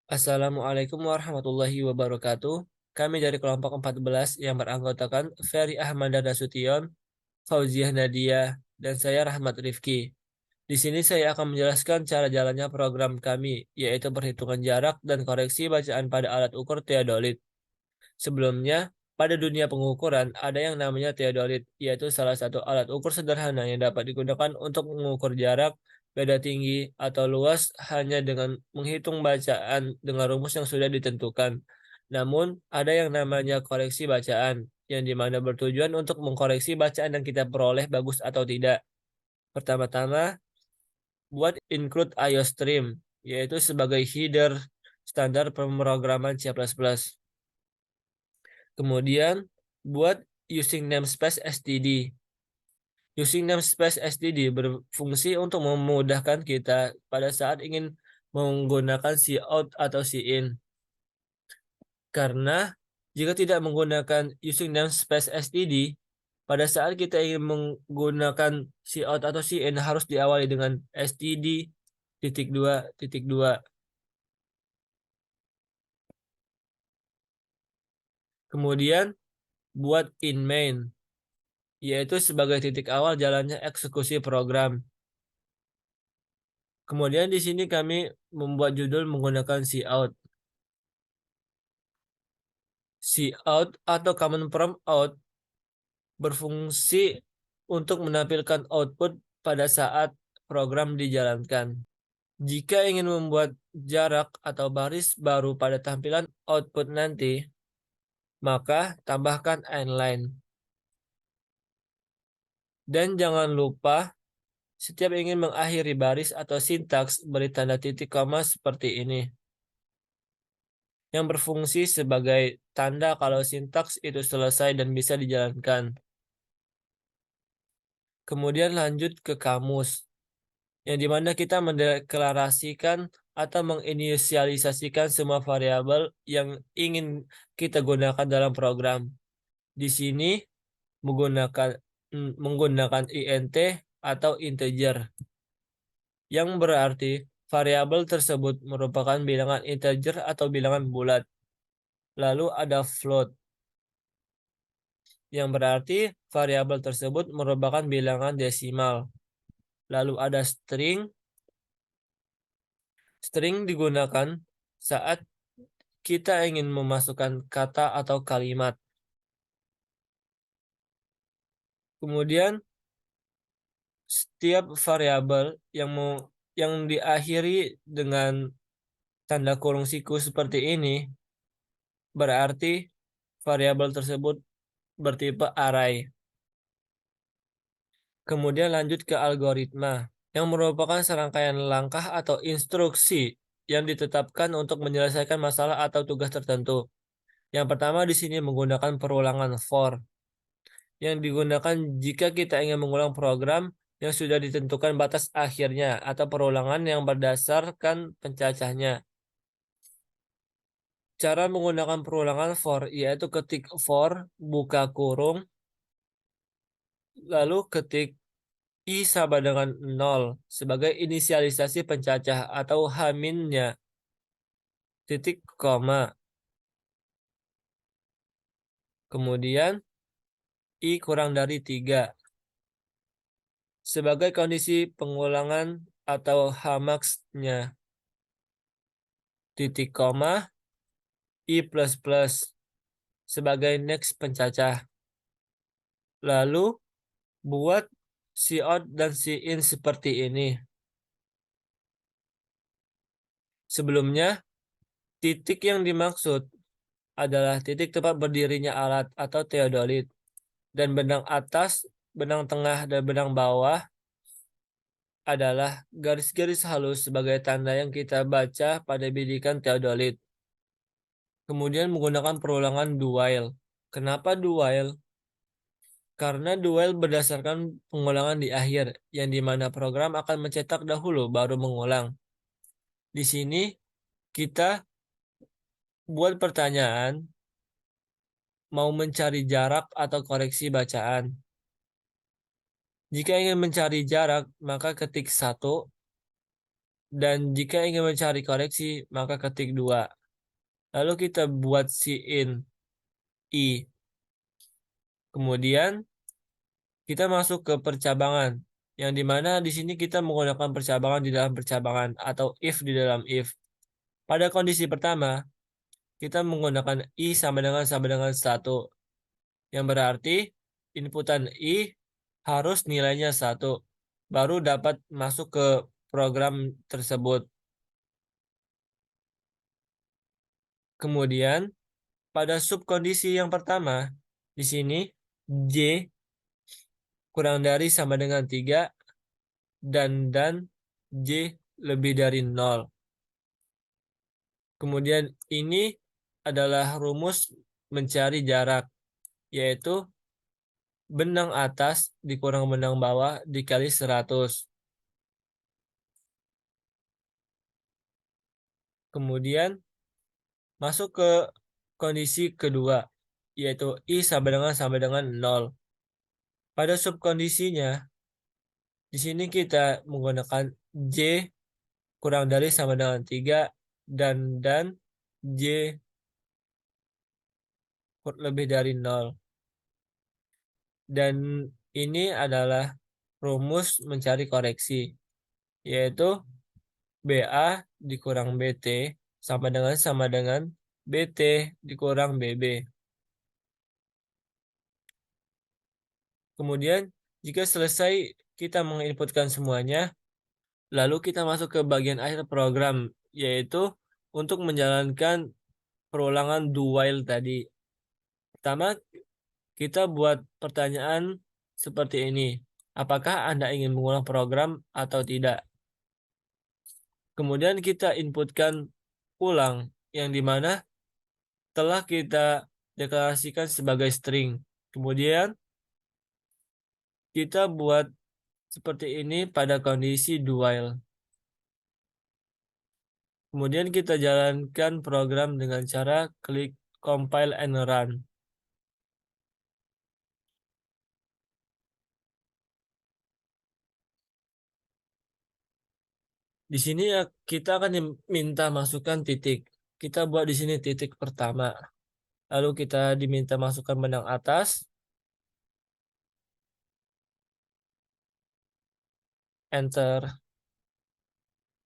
Assalamualaikum warahmatullahi wabarakatuh. Kami dari kelompok 14 yang beranggotakan Ferry Ahmad Nasution, Fauziah Nadia, dan saya Rahmat Rifki. Di sini saya akan menjelaskan cara jalannya program kami, yaitu perhitungan jarak dan koreksi bacaan pada alat ukur teodolit. Sebelumnya, pada dunia pengukuran ada yang namanya teodolit, yaitu salah satu alat ukur sederhana yang dapat digunakan untuk mengukur jarak, beda tinggi, atau luas hanya dengan menghitung bacaan dengan rumus yang sudah ditentukan. Namun, ada yang namanya koreksi bacaan, yang dimana bertujuan untuk mengkoreksi bacaan yang kita peroleh bagus atau tidak. Pertama-tama, buat include IOStream, yaitu sebagai header standar pemrograman C++. Kemudian buat using namespace std. Using namespace std berfungsi untuk memudahkan kita pada saat ingin menggunakan cout atau cin. Karena jika tidak menggunakan using namespace std, pada saat kita ingin menggunakan cout atau cin harus diawali dengan std titik dua titik dua. Kemudian buat in main, yaitu sebagai titik awal jalannya eksekusi program. Kemudian di sini kami membuat judul menggunakan cout. Cout atau command prompt out berfungsi untuk menampilkan output pada saat program dijalankan. Jika ingin membuat jarak atau baris baru pada tampilan output nanti, maka tambahkan inline. Dan jangan lupa setiap ingin mengakhiri baris atau sintaks beri tanda titik koma seperti ini, yang berfungsi sebagai tanda kalau sintaks itu selesai dan bisa dijalankan. Kemudian lanjut ke kamus, yang dimana kita mendeklarasikan atau menginisialisasikan semua variabel yang ingin kita gunakan dalam program. Di sini menggunakan menggunakan int atau integer, yang berarti variabel tersebut merupakan bilangan integer atau bilangan bulat. Lalu ada float, yang berarti variabel tersebut merupakan bilangan desimal. Lalu ada string. String digunakan saat kita ingin memasukkan kata atau kalimat. Kemudian setiap variabel yang diakhiri dengan tanda kurung siku seperti ini berarti variabel tersebut bertipe array. Kemudian lanjut ke algoritma, yang merupakan serangkaian langkah atau instruksi yang ditetapkan untuk menyelesaikan masalah atau tugas tertentu. Yang pertama di sini menggunakan perulangan for, yang digunakan jika kita ingin mengulang program yang sudah ditentukan batas akhirnya atau perulangan yang berdasarkan pencacahnya. Cara menggunakan perulangan for yaitu ketik for, buka kurung, lalu ketik I sama dengan 0 sebagai inisialisasi pencacah atau haminnya, titik koma. Kemudian I kurang dari 3 sebagai kondisi pengulangan atau hamax-nya, titik koma I plus plus sebagai next pencacah. Lalu buat cout dan cin seperti ini. Sebelumnya, titik yang dimaksud adalah titik tempat berdirinya alat atau teodolit, dan benang atas, benang tengah, dan benang bawah adalah garis-garis halus sebagai tanda yang kita baca pada bidikan teodolit. Kemudian menggunakan perulangan do while. Kenapa do while? Karena do while berdasarkan pengulangan di akhir, yang dimana program akan mencetak dahulu baru mengulang. Di sini kita buat pertanyaan, mau mencari jarak atau koreksi bacaan. Jika ingin mencari jarak, maka ketik 1 Dan jika ingin mencari koreksi, maka ketik 2. Lalu kita buat in I. Kemudian kita masuk ke percabangan, yang dimana di sini kita menggunakan percabangan di dalam percabangan atau if di dalam if. Pada kondisi pertama, kita menggunakan I sama dengan 1, yang berarti inputan I harus nilainya 1, baru dapat masuk ke program tersebut. Kemudian, pada subkondisi yang pertama, di sini J kurang dari sama dengan 3 dan J lebih dari 0. Kemudian ini adalah rumus mencari jarak, yaitu benang atas dikurang benang bawah dikali 100. Kemudian masuk ke kondisi kedua, yaitu I sama dengan 0. Pada subkondisinya, di sini kita menggunakan J kurang dari sama dengan 3 dan J lebih dari 0. Dan ini adalah rumus mencari koreksi, yaitu BA dikurang BT sama dengan BT dikurang BB. Kemudian, jika selesai kita menginputkan semuanya, lalu kita masuk ke bagian akhir program, yaitu untuk menjalankan perulangan do while tadi. Pertama, kita buat pertanyaan seperti ini. Apakah Anda ingin mengulang program atau tidak? Kemudian kita inputkan ulang, yang dimana telah kita deklarasikan sebagai string. Kemudian kita buat seperti ini pada kondisi do while. Kemudian kita jalankan program dengan cara klik compile and run. Di sini ya kita akan diminta masukkan titik. Kita buat di sini titik pertama. Lalu kita diminta masukkan benang atas, enter,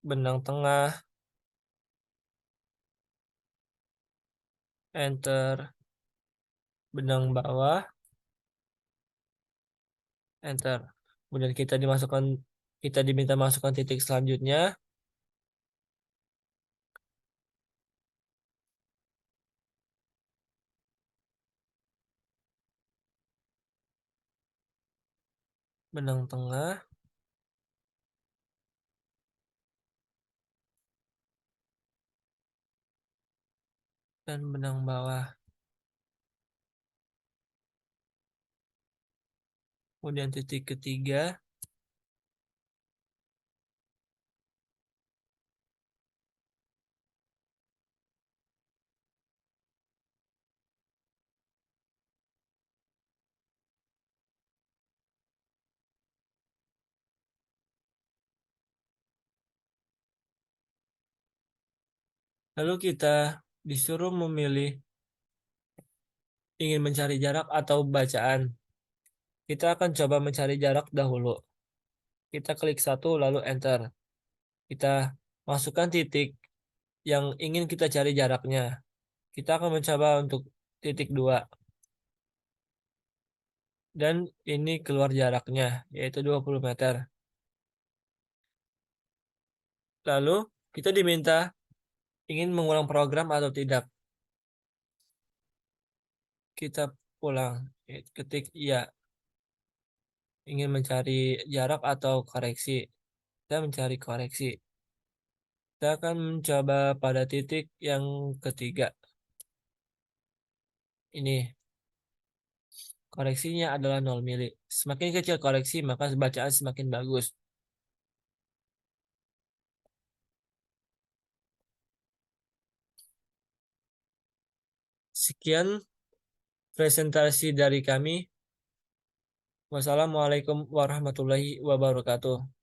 benang tengah, enter, benang bawah, enter. Kemudian kita diminta masukkan titik selanjutnya. Benang tengah, dan benang bawah. Kemudian titik ketiga. Lalu kita disuruh memilih ingin mencari jarak atau bacaan. Kita akan coba mencari jarak dahulu. Kita klik 1 lalu enter. Kita masukkan titik yang ingin kita cari jaraknya. Kita akan mencoba untuk titik 2. Dan ini keluar jaraknya, yaitu 20 meter. Lalu kita diminta ingin mengulang program atau tidak. Kita pulang, ketik iya. Ingin mencari jarak atau koreksi. Kita mencari koreksi. Kita akan mencoba pada titik yang ketiga. Ini koreksinya adalah 0 mili. Semakin kecil koreksi, maka bacaan semakin bagus. Sekian presentasi dari kami. Wassalamualaikum warahmatullahi wabarakatuh.